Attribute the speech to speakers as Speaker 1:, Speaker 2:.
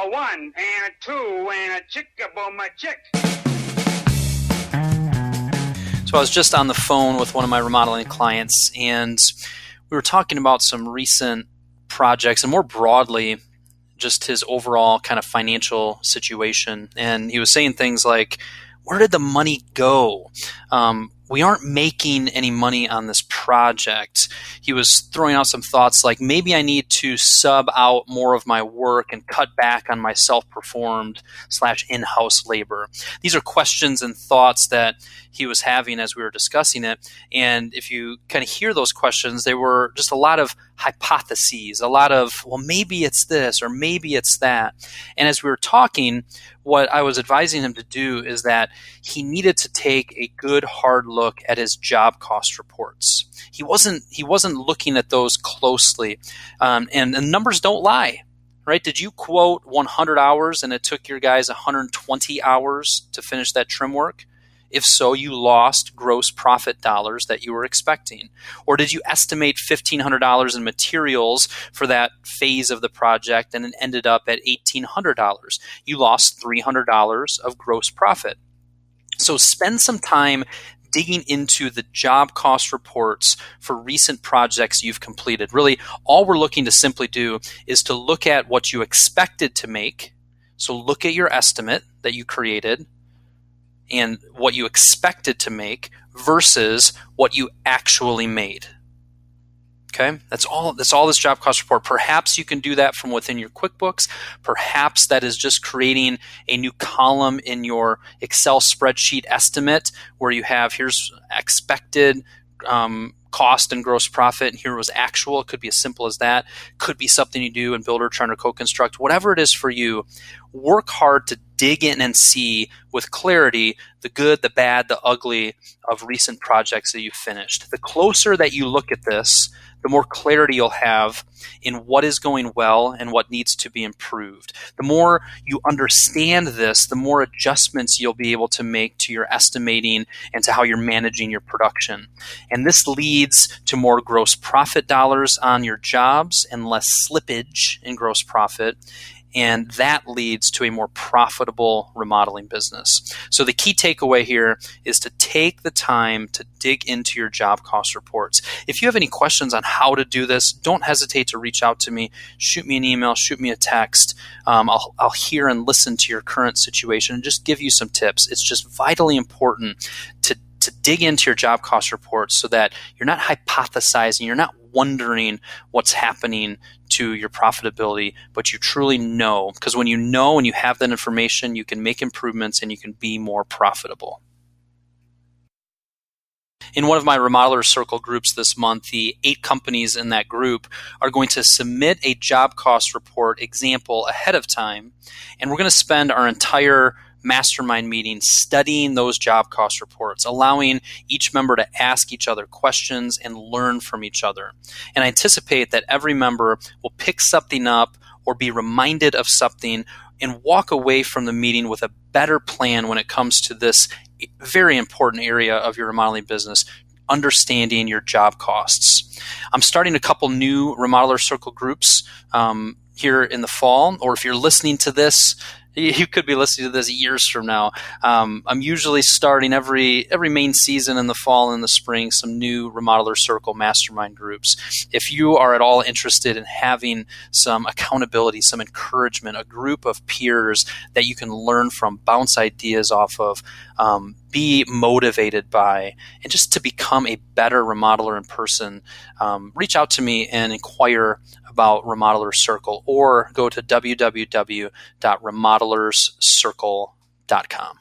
Speaker 1: a one and a two and a chick-a-boom a chick.
Speaker 2: So I was just on the phone with one of my remodeling clients, and we were talking about some recent projects and more broadly, just his overall kind of financial situation. And he was saying things like, where did the money go? We aren't making any money on this project. He was throwing out some thoughts like, maybe I need to sub out more of my work and cut back on my self-performed / in-house labor. These are questions and thoughts that he was having as we were discussing it. And if you kind of hear those questions, they were just a lot of hypotheses, a lot of, well, maybe it's this or maybe it's that. And as we were talking, what I was advising him to do is that he needed to take a good hard look at his job cost reports. He wasn't looking at those closely, and the numbers don't lie, right? Did you quote 100 hours and it took your guys 120 hours to finish that trim work? If so, you lost gross profit dollars that you were expecting. Or did you estimate $1,500 in materials for that phase of the project and it ended up at $1,800? You lost $300 of gross profit. So spend some time digging into the job cost reports for recent projects you've completed. Really, all we're looking to simply do is to look at what you expected to make. So look at your estimate that you created and what you expected to make versus what you actually made. Okay, that's all this job cost report. Perhaps you can do that from within your QuickBooks. Perhaps that is just creating a new column in your Excel spreadsheet estimate where you have, here's expected cost and gross profit, and here was actual. It could be as simple as that. Could be something you do in Builder, Trend, or Co-Construct. Whatever it is for you, work hard to dig in and see with clarity the good, the bad, the ugly of recent projects that you've finished. The closer that you look at this, the more clarity you'll have in what is going well and what needs to be improved. The more you understand this, the more adjustments you'll be able to make to your estimating and to how you're managing your production. And this leads to more gross profit dollars on your jobs and less slippage in gross profit. And that leads to a more profitable remodeling business. So the key takeaway here is to take the time to dig into your job cost reports. If you have any questions on how to do this, don't hesitate to reach out to me. Shoot me an email, shoot me a text. I'll hear and listen to your current situation and just give you some tips. It's just vitally important to dig into your job cost reports so that you're not hypothesizing, you're not wondering what's happening to your profitability, but you truly know. Because when you know and you have that information, you can make improvements and you can be more profitable. In one of my Remodeler Circle groups this month, the 8 companies in that group are going to submit a job cost report example ahead of time, and we're going to spend our entire mastermind meeting studying those job cost reports, allowing each member to ask each other questions and learn from each other. And I anticipate that every member will pick something up or be reminded of something and walk away from the meeting with a better plan when it comes to this very important area of your remodeling business, understanding your job costs. I'm starting a couple new Remodeler Circle groups here in the fall, or if you're listening to this, you could be listening to this years from now. I'm usually starting every main season in the fall and the spring some new Remodeler Circle mastermind groups. If you are at all interested in having some accountability, some encouragement, a group of peers that you can learn from, bounce ideas off of, be motivated by, and just to become a better remodeler in person, reach out to me and inquire about Remodeler Circle, or go to www.remodelerscircle.com.